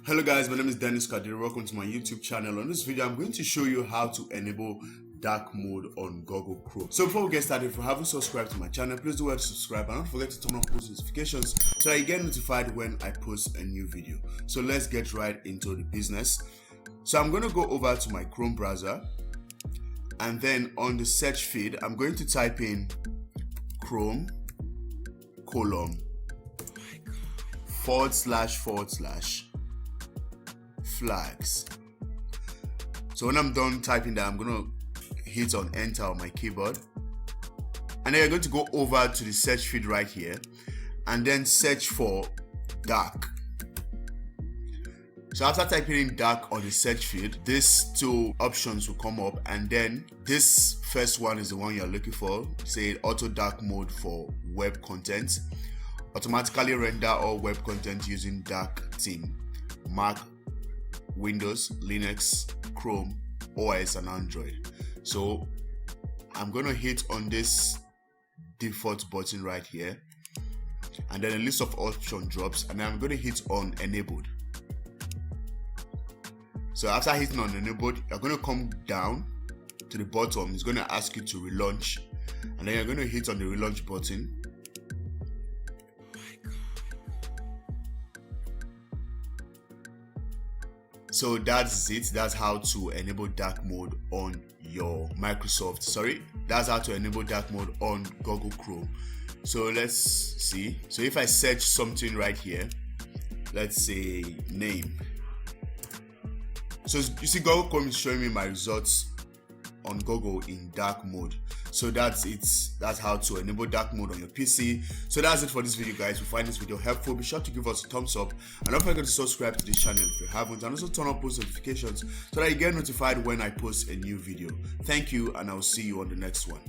Hello guys, my name is Kadiri. Welcome to my YouTube channel. On this video, I'm going to show you how to enable dark mode on Google Chrome. So before we get started, if you haven't subscribed to my channel, please do well to subscribe and don't forget to turn on post notifications so that you get notified when I post a new video. So let's get right into the business. So I'm going to go over to my Chrome browser, and then on the search feed, I'm going to type in Chrome : / flags. So when I'm done typing that, I'm going to hit on enter on my keyboard, and then you're going to go over to the search feed right here and then search for dark. So after typing in dark on the search feed, these two options will come up, and then this first one is the one you're looking for. Say auto dark mode for web content. Automatically render all web content using dark theme. Mac, Windows, Linux, Chrome, OS and Android. So I'm going to hit on this default button right here, and then a list of options drops, and then I'm going to hit on enabled. So after hitting on enabled, you're going to come down to the bottom. It's going to ask you to relaunch, and then you're going to hit on the relaunch button. So that's it. That's how to enable dark mode on your that's how to enable dark mode on Google Chrome. So let's see. So if I search something right here, let's say name. So you see, Google Chrome is showing me my results on Google in dark mode. So that's it. That's how to enable dark mode on your PC. So that's it for this video, guys. If you find this video helpful, be sure to give us a thumbs up, and don't forget to subscribe to this channel if you haven't, and also turn on post notifications so that you get notified when I post a new video. Thank you, and I'll see you on the next one.